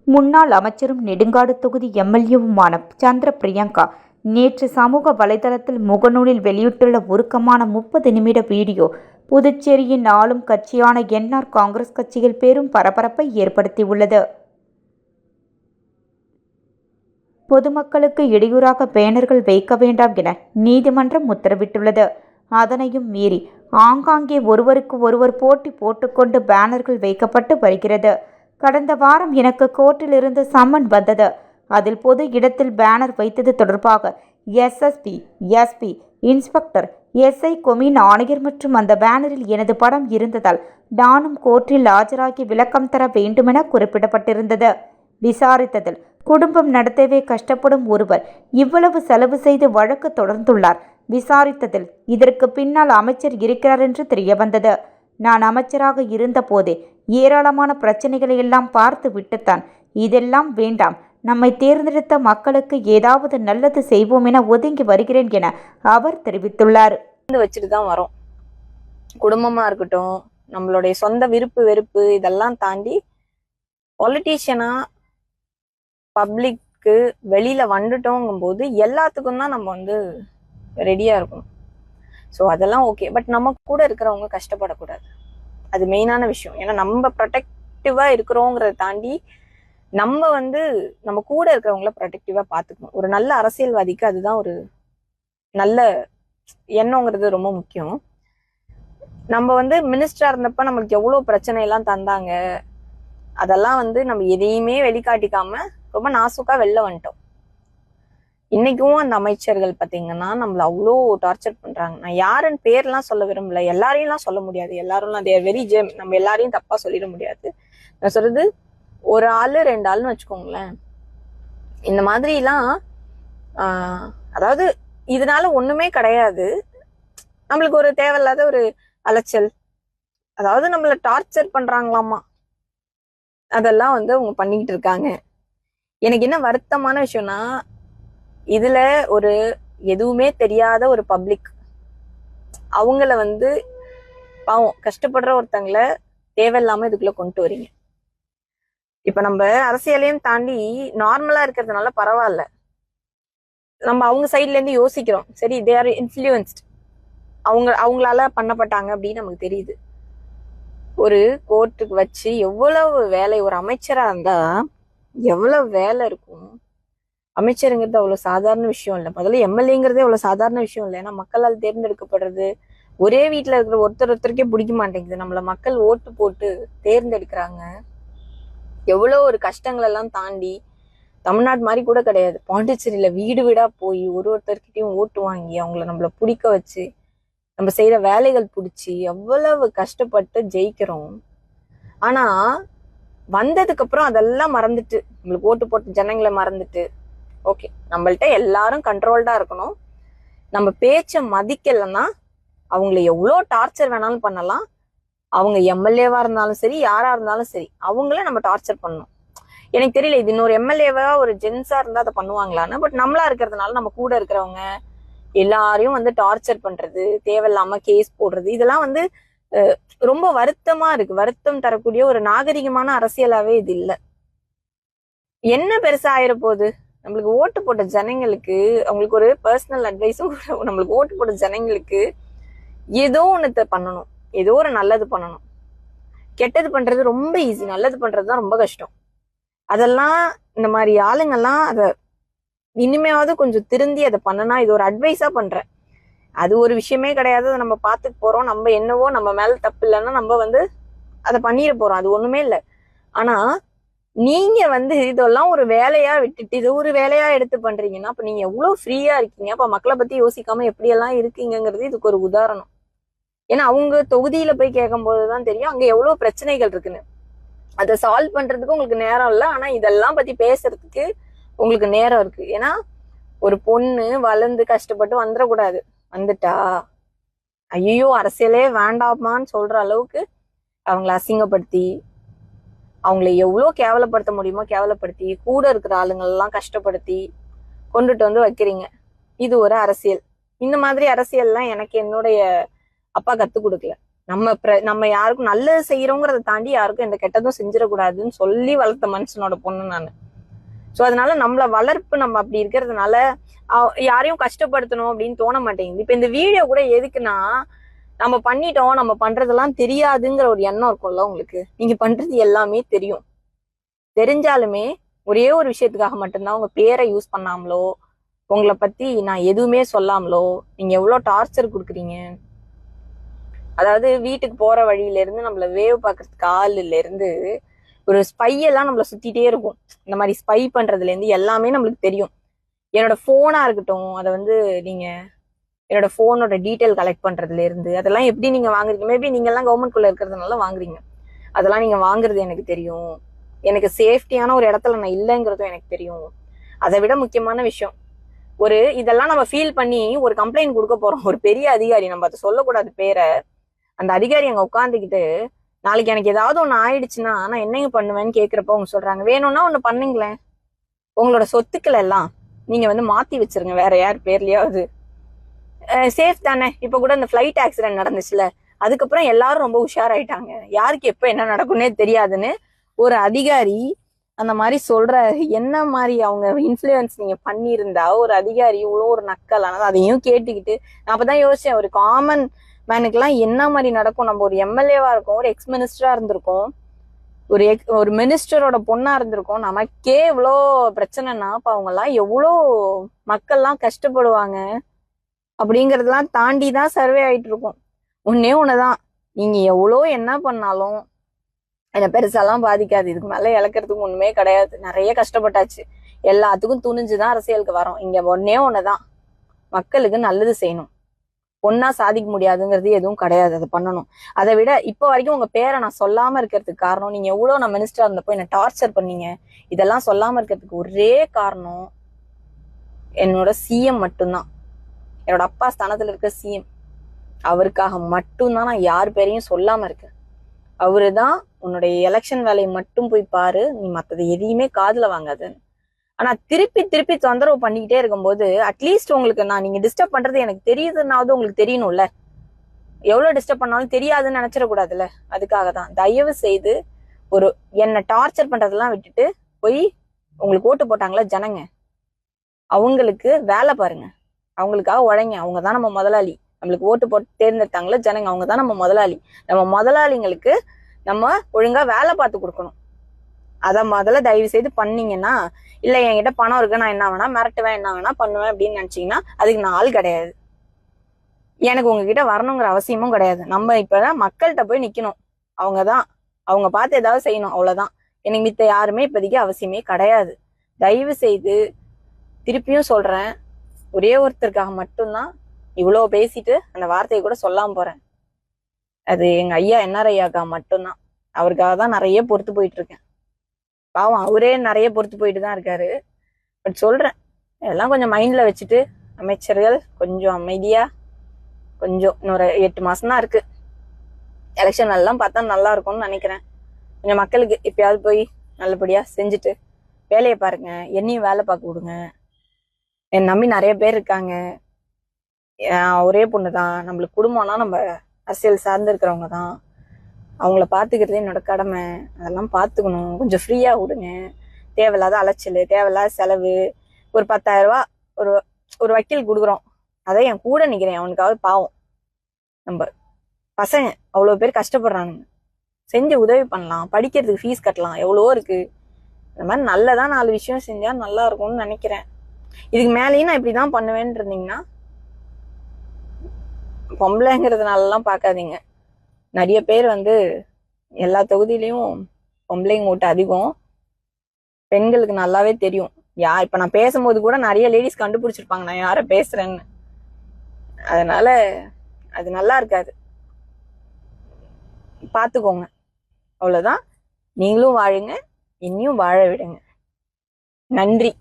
முன்னாள் அமைச்சரும் நெடுங்காடு தொகுதி எம்எல்ஏவுமான சந்திர பிரியங்கா நேற்று சமூக வலைதளத்தில் முகநூலில் வெளியிட்டுள்ள உருக்கமான 30 நிமிட வீடியோ புதுச்சேரியின் ஆளும் கட்சியான என்ஆர் காங்கிரஸ் கட்சியில் பெரும் பரபரப்பை ஏற்படுத்தியுள்ளது. பொதுமக்களுக்கு இடையூறாக பேனர்கள் வைக்க வேண்டாம் என நீதிமன்றம் உத்தரவிட்டுள்ளது. அதனையும் மீறி ஆங்காங்கே ஒருவருக்கு ஒருவர் போட்டி போட்டுக்கொண்டு பேனர்கள் வைக்கப்பட்டு வருகிறது. கடந்த வாரம் எனக்கு கோர்ட்டிலிருந்து சம்மன் வந்தது. அதில் பொது இடத்தில் பேனர் வைத்தது தொடர்பாக SSP, SP, inspector, SI, commune ஆணையர் மற்றும் அந்த பேனரில் எனது படம் இருந்ததால் நானும் கோர்ட்டில் ஆஜராகி விளக்கம் தர வேண்டுமென குறிப்பிடப்பட்டிருந்தது. விசாரித்ததில் குடும்பம் நடத்தவே கஷ்டப்படும் ஒருவர் இவ்வளவு செலவு செய்து வழக்கு தொடர்ந்துள்ளார். விசாரித்ததில் இதற்கு பின்னால் அமைச்சர் இருக்கிறார் என்று தெரியவந்தது. நான் அமைச்சராக இருந்த போதே ஏராளமான பிரச்சனைகளை எல்லாம் பார்த்து விட்டுத்தான் இதெல்லாம் வேண்டாம், நம்மை தேர்ந்தெடுத்த மக்களுக்கு ஏதாவது நல்லது செய்வோம் என ஒதுங்கி வருகிறேன் என அவர் தெரிவித்துள்ளார். வச்சுட்டு தான் வரோம். குடும்பமா இருக்கட்டும், நம்மளுடைய சொந்த விருப்பு வெறுப்பு இதெல்லாம் தாண்டி பொலிட்டீஷியனா பப்ளிக்கு வெளியில வந்துட்டோங்கும் போது எல்லாத்துக்கும் தான் நம்ம ரெடியா இருக்கணும். ஸோ அதெல்லாம் ஓகே. பட் நம்ம கூட இருக்கிறவங்க கஷ்டப்படக்கூடாது. அது மெயினான விஷயம். ஏன்னா நம்ம ப்ரொடெக்டிவா இருக்கிறோங்கிறத தாண்டி நம்ம நம்ம கூட இருக்கிறவங்கள ப்ரொடெக்டிவா பார்த்துக்கணும். ஒரு நல்ல அரசியல்வாதிக்கு அதுதான் ஒரு நல்ல எண்ணங்கிறது ரொம்ப முக்கியம். நம்ம மினிஸ்டரா இருந்தப்ப நம்மளுக்கு எவ்வளவு பிரச்சனை எல்லாம் தந்தாங்க. அதெல்லாம் நம்ம எதையுமே வெளிக்காட்டிக்காம ரொம்ப நாசுக்கா வெளில வந்துட்டோம். இன்னைக்கும் அந்த அமைச்சர்கள் பாத்தீங்கன்னா நம்மள அவ்வளோ டார்ச்சர் பண்றாங்க. நான் யாருன்னு பேர்லாம் சொல்ல விரும்பல, எல்லாரையும் சொல்ல முடியாது. எல்லாரும் தேர் வெரி ஜெம், நம்ம எல்லாரையும் தப்பா சொல்லிட முடியாது. நான் சொல்றது ஒரு ஆளு 2 ஆளுன்னு வச்சுக்கோங்களேன். இந்த மாதிரி எல்லாம் அதாவது இதனால ஒண்ணுமே கிடையாது. நம்மளுக்கு ஒரு தேவையில்லாத ஒரு அலைச்சல், அதாவது நம்மள டார்ச்சர் பண்றாங்களாமா, அதெல்லாம் அவங்க பண்ணிக்கிட்டு இருக்காங்க. எனக்கு என்ன வருத்தமான விஷயம்னா, இதுல ஒரு எதுவுமே தெரியாத ஒரு பப்ளிக் அவங்கள பாவம் கஷ்டப்படுற ஒருத்தங்களை தேவையில்லாம இதுக்குள்ள கொண்டு வரீங்க. இப்ப நம்ம அரசியலையும் தாண்டி நார்மலா இருக்கிறதுனால பரவாயில்ல, நம்ம அவங்க சைட்ல இருந்து யோசிக்கிறோம். சரி, தே ஆர் இன்ஃப்ளூயன்ஸ்ட், அவங்களால பண்ணப்பட்டாங்க அப்படின்னு நமக்கு தெரியுது. ஒரு கோர்ட்டுக்கு வச்சு எவ்வளவு வேலை, ஒரு அமைச்சரா இருந்தா எவ்வளவு வேலை இருக்கும். அமைச்சருங்கிறது அவ்வளவு சாதாரண விஷயம் இல்லை. முதல்ல எம்எல்ஏங்கிறதே அவ்வளவு சாதாரண விஷயம் இல்லை. ஏன்னா மக்களால் தேர்ந்தெடுக்கப்படுறது. ஒரே வீட்டுல இருக்கிற ஒருத்தருக்கே பிடிக்க மாட்டேங்குது. நம்மள மக்கள் ஓட்டு போட்டு தேர்ந்தெடுக்கிறாங்க. எவ்வளவு ஒரு கஷ்டங்கள் எல்லாம் தாண்டி, தமிழ்நாடு மாதிரி கூட கிடையாது, பாண்டிச்சேரியில வீடு வீடா போய் ஒருத்தர்கிட்டையும் ஓட்டு வாங்கி அவங்கள நம்மள பிடிக்க வச்சு நம்ம செய்யற வேலைகள் பிடிச்சி எவ்வளவு கஷ்டப்பட்டு ஜெயிக்கிறோம். ஆனா வந்ததுக்கு அப்புறம் அதெல்லாம் மறந்துட்டு, நம்மளுக்கு ஓட்டு போட்ட ஜனங்களை மறந்துட்டு, ஓகே நம்மள்ட்ட எல்லாரும் கண்ட்ரோல்டா இருக்கணும், நம்ம பேச்ச மதிக்கலைன்னா அவங்கள எவ்வளோ டார்ச்சர் வேணாலும் பண்ணலாம். அவங்க எம்எல்ஏவா இருந்தாலும் சரி, யாரா இருந்தாலும் சரி, அவங்கள நம்ம டார்ச்சர் பண்ணணும். எனக்கு தெரியல இது இன்னொரு எம்எல்ஏவா ஒரு ஜென்ஸா இருந்தா அதை பண்ணுவாங்களான்னு. பட் நம்மளா இருக்கிறதுனால நம்ம கூட இருக்கிறவங்க எல்லாரையும் டார்ச்சர் பண்றது, தேவையில்லாம கேஸ் போடுறது, இதெல்லாம் ரொம்ப வருத்தமா இருக்கு. வருத்தம் தரக்கூடிய ஒரு நாகரிகமான அரசியலாவே இது இல்லை. என்ன பெருசா ஆயிர போகுது? நம்மளுக்கு ஓட்டு போட்ட ஜனங்களுக்கு, அவங்களுக்கு ஒரு பர்சனல் அட்வைஸும், நம்மளுக்கு ஓட்டு போட்ட ஜனங்களுக்கு ஏதோ ஒண்ணு பண்ணணும், ஏதோ ஒரு நல்லது பண்ணணும். கெட்டது பண்றது ரொம்ப ஈஸி, நல்லது பண்றதுதான் ரொம்ப கஷ்டம். அதெல்லாம் இந்த மாதிரி ஆளுங்கெல்லாம் அதை இனிமையாவது கொஞ்சம் திருந்தி அதை பண்ணனா, இது ஒரு அட்வைஸா பண்றேன். அது ஒரு விஷயமே கிடையாது, அதை நம்ம பார்த்துட்டு போறோம். நம்ம என்னவோ நம்ம மேல தப்பு இல்லைன்னா நம்ம அதை பண்ணிட போறோம், அது ஒண்ணுமே இல்லை. ஆனா நீங்க இதெல்லாம் ஒரு வேலையா விட்டுட்டு இது ஒரு வேலையா எடுத்து பண்றீங்கன்னா அப்ப நீங்க எவ்வளவு ஃப்ரீயா இருக்கீங்க. அப்ப மக்களை பத்தி யோசிக்காம எப்படியெல்லாம் இருக்கீங்கிறது இதுக்கு ஒரு உதாரணம். ஏன்னா அவங்க தொகுதியில போய் கேட்கும் போதுதான் தெரியும் அங்க எவ்வளவு பிரச்சனைகள் இருக்குன்னு. அதை சால்வ் பண்றதுக்கு உங்களுக்கு நேரம் இல்லை, ஆனா இதெல்லாம் பத்தி பேசுறதுக்கு உங்களுக்கு நேரம் இருக்கு. ஏன்னா ஒரு பொண்ணு வளர்ந்து கஷ்டப்பட்டு வந்துடக்கூடாது. வந்துட்டா ஐயோ அரசியலே வேண்டாமான்னு சொல்ற அளவுக்கு அவங்கள அசிங்கப்படுத்தி, அவங்கள எவ்வளோ கேவலப்படுத்த முடியுமோ கேவலப்படுத்தி, கூட இருக்கிற ஆளுங்கள்லாம் கஷ்டப்படுத்தி கொண்டுட்டு வைக்கிறீங்க. இது ஒரு அரசியல். இந்த மாதிரி அரசியல்லாம் எனக்கு என்னுடைய அப்பா கத்துக் கொடுக்கல. நம்ம யாருக்கும் நல்லது செய்யறோங்கிறத தாண்டி யாருக்கும் எந்த கெட்டதும் செஞ்சிடக்கூடாதுன்னு சொல்லி வளர்த்த மனுஷனோட பொண்ணு நான். ஸோ அதனால நம்மள வளர்ப்பு நம்ம அப்படி இருக்கிறதுனால யாரையும் கஷ்டப்படுத்தணும் அப்படின்னு தோண மாட்டேங்குது. இப்ப இந்த வீடியோ கூட எதுக்குன்னா, நம்ம பண்ணிட்டோம், நம்ம பண்றதெல்லாம் தெரியாதுங்கிற ஒரு எண்ணம் இருக்கும்ல உங்களுக்கு. நீங்க பண்றது எல்லாமே தெரியும். தெரிஞ்சாலுமே ஒரே ஒரு விஷயத்துக்காக மட்டும்தான் உங்க பேரை யூஸ் பண்ணாமலோ, உங்களை பத்தி நான் எதுவுமே சொல்லாமலோ நீங்க எவ்வளவு டார்ச்சர் கொடுக்குறீங்க. அதாவது வீட்டுக்கு போற வழியில இருந்து நம்மள வேவ் பாக்குறதுக்கு ஆளுல இருந்து ஒரு ஸ்பை எல்லாம் நம்மள சுத்திட்டே இருக்கும். இந்த மாதிரி ஸ்பை பண்றதுல இருந்து எல்லாமே நம்மளுக்கு தெரியும். என்னோட போனா இருக்கட்டும், அதை வந்து நீங்க என்னோட போனோட டீட்டெயில் கலெக்ட் பண்றதுல இருந்து அதெல்லாம் எப்படி நீங்க வாங்குறீங்க. மேபி நீங்க எல்லாம் கவர்மெண்ட் குள்ள இருக்கிறதுனால வாங்குறீங்க. அதெல்லாம் நீங்க வாங்குறது எனக்கு தெரியும். எனக்கு சேஃப்டியான ஒரு இடத்துல நான் இல்லைங்கிறதும் எனக்கு தெரியும். அதை விட முக்கியமான விஷயம், இதெல்லாம் நம்ம ஃபீல் பண்ணி ஒரு கம்ப்ளைண்ட் கொடுக்க போறோம். ஒரு பெரிய அதிகாரி, நம்ம அதை சொல்லக்கூடாது பேரை, அந்த அதிகாரி அங்க உட்காந்துக்கிட்டு நாளைக்கு எனக்கு ஏதாவது ஒண்ணு ஆயிடுச்சுன்னா நான் என்னங்க பண்ணுவேன்னு கேக்குறப்ப அவங்க சொல்றாங்க, வேணும்னா ஒண்ணு பண்ணுங்களேன், உங்களோட சொத்துக்கள் எல்லாம் நீங்க வந்து மாத்தி வச்சிருங்க வேற யார் பேர்லயாவது, சேஃப் தானே. இப்ப கூட இந்த ஃபிளைட் ஆக்சிடென்ட் நடந்துச்சுல, அதுக்கப்புறம் எல்லாரும் ரொம்ப உஷாராயிட்டாங்க. யாருக்கு எப்ப என்ன நடக்கும்னே தெரியாதுன்னு ஒரு அதிகாரி அந்த மாதிரி சொல்ற. என்ன மாதிரி அவங்க இன்ஃப்ளூயன்ஸ் நீங்க பண்ணியிருந்தா ஒரு அதிகாரி இவ்வளோ ஒரு நக்கல். ஆனால் அதையும் கேட்டுக்கிட்டு நான் அப்பதான் யோசிச்சேன், ஒரு காமன் மேனுக்கெல்லாம் என்ன மாதிரி நடக்கும். நம்ம ஒரு எம்எல்ஏவா இருக்கோம், ஒரு எக்ஸ் மினிஸ்டரா இருந்திருக்கோம், ஒரு மினிஸ்டரோட பொண்ணா இருந்திருக்கோம், நமக்கே இவ்வளோ பிரச்சனைனா அப்ப அவங்க எல்லாம் எவ்வளோ மக்கள்லாம் கஷ்டப்படுவாங்க அப்படிங்கறதெல்லாம் தாண்டி தான் சர்வே ஆயிட்டு இருக்கும். ஒன்னே ஒண்ணுதான், நீங்க எவ்வளோ என்ன பண்ணாலும் என்ன பெருசாலாம் பாதிக்காது. இதுக்கு மேல இழக்கிறதுக்கு ஒண்ணுமே கிடையாது. நிறைய கஷ்டப்பட்டாச்சு, எல்லாத்துக்கும் துணிஞ்சுதான் அரசியலுக்கு வரோம். இங்க ஒன்னே ஒண்ணுதான், மக்களுக்கு நல்லது செய்யணும். ஒன்னா சாதிக்க முடியாதுங்கிறது எதுவும் கிடையாது, அதை பண்ணணும். அதை விட இப்ப வரைக்கும் உங்க பேரை நான் சொல்லாம இருக்கிறதுக்கு காரணம், நீங்க எவ்வளவு நான் மினிஸ்டரா இருந்தப்போ என்ன டார்ச்சர் பண்ணீங்க. இதெல்லாம் சொல்லாம இருக்கிறதுக்கு ஒரே காரணம் என்னோட சிஎம் மட்டும்தான். என்னோட அப்பா ஸ்தானத்துல இருக்க சிஎம், அவருக்காக மட்டும்தான் நான் யார் பேரையும் சொல்லாம இருக்கேன். அவருதான் உன்னுடைய எலெக்ஷன் வேலையை மட்டும் போய் பாரு, நீ மத்தது எதையுமே காதுல வாங்காதுன்னு. ஆனா திருப்பி திருப்பி தொந்தரவு பண்ணிக்கிட்டே இருக்கும்போது அட்லீஸ்ட் உங்களுக்கு நீங்க டிஸ்டர்ப் பண்றது எனக்கு தெரியுதுன்னாவது உங்களுக்கு தெரியணும்ல. எவ்வளவு டிஸ்டர்ப் பண்ணாலும் தெரியாதுன்னு நினைச்சிடக்கூடாதுல்ல. அதுக்காக தான் தயவு செய்து என்ன டார்ச்சர் பண்றதெல்லாம் விட்டுட்டு போய் உங்களுக்கு ஓட்டு போட்டாங்களா ஜனங்க, அவங்களுக்கு வேலை பாருங்க, அவங்களுக்காக உழைங்க. அவங்கதான் நம்ம முதலாளி. நம்மளுக்கு ஓட்டு போட்டு தேர்ந்தெடுத்தாங்களா ஜனங்க, அவங்கதான் நம்ம முதலாளி. நம்ம முதலாளிங்களுக்கு நம்ம ஒழுங்கா வேலை பார்த்து கொடுக்கணும். அதை முதல்ல தயவு செய்து பண்ணீங்கன்னா, இல்ல என்கிட்ட பணம் இருக்கு, நான் என்ன வேணா மிரட்டுவேன், என்ன வேணா பண்ணுவேன் அப்படின்னு நினைச்சீங்கன்னா அதுக்கு நான் ஆள் கிடையாது. எனக்கு உங்ககிட்ட வரணுங்கிற அவசியமும் கிடையாது. நம்ம இப்பதான் மக்கள்கிட்ட போய் நிக்கணும். அவங்க பார்த்து ஏதாவது செய்யணும், அவ்வளவுதான். எனக்கு மித்த யாருமே இப்போதைக்கு அவசியமே கிடையாது. தயவு செய்து திருப்பியும் சொல்றேன், ஒரே ஒருத்தருக்காக மட்டும்தான் இவ்வளவு பேசிட்டு அந்த வார்த்தையை கூட சொல்லாம போறேன். அது எங்க ஐயா என்ஆர் ஐயாக்கா மட்டும்தான். அவருக்காக தான் நிறைய பொறுத்து போயிட்டு இருக்கேன். பாவம், அவரே நிறைய பொறுத்து போயிட்டு தான் இருக்காரு. பட் சொல்றேன், இதெல்லாம் கொஞ்சம் மைண்ட்ல வச்சுட்டு அமைச்சர்கள் கொஞ்சம் அமைதியா, கொஞ்சம் இன்னொரு 8 மாசம் தான் இருக்கு, எலெக்ஷன் எல்லாம் பார்த்தா நல்லா இருக்கும்னு நினைக்கிறேன். கொஞ்சம் மக்களுக்கு எப்பயாவது போய் நல்லபடியா செஞ்சுட்டு வேலையை பாருங்க, என்னையும் வேலை பார்க்க விடுங்க. என் நம்பி நிறைய பேர் இருக்காங்க. ஒரே பொண்ணு தான், நம்மளுக்கு குடும்பம்னா நம்ம அரசியல் சார்ந்து இருக்கிறவங்க தான், அவங்கள பாத்துக்கிறது என்னோட கடமை. அதெல்லாம் பாத்துக்கணும். கொஞ்சம் ஃப்ரீயா விடுங்க. தேவையில்லாத அலைச்சல், தேவையில்லாத செலவு. ஒரு 10,000 ரூபாய் ஒரு வக்கீல் கொடுக்குறோம், அதை என் கூட நிக்கிறேன், அவனுக்காவது பாவம். நம்ம பசங்க அவ்வளவு பேர் கஷ்டப்படுறானுங்க, செஞ்சு உதவி பண்ணலாம், படிக்கிறதுக்கு ஃபீஸ் கட்டலாம், எவ்வளவோ இருக்கு. இந்த மாதிரி நல்லதா 4 விஷயம் செஞ்சா நல்லா இருக்கும்னு நினைக்கிறேன். இதுக்கு மேலேயும் நான் இப்படிதான் பண்ணுவேன்னு இருந்தீங்கன்னா, பொம்பளைங்கிறதுனாலலாம் பார்க்காதீங்க. நிறைய பேர் எல்லா தொகுதியிலையும் பொம்பளைங்க ஓட்டு அதிகம். பெண்களுக்கு நல்லாவே தெரியும். இப்ப நான் பேசும்போது கூட நிறைய லேடிஸ் கண்டுபிடிச்சிருப்பாங்க நான் யார பேசுறேன்னு. அதனால அது நல்லா இருக்காது, பாத்துக்கோங்க. அவ்வளவுதான். நீங்களும் வாழுங்க, என்னையும் வாழ விடுங்க. நன்றி.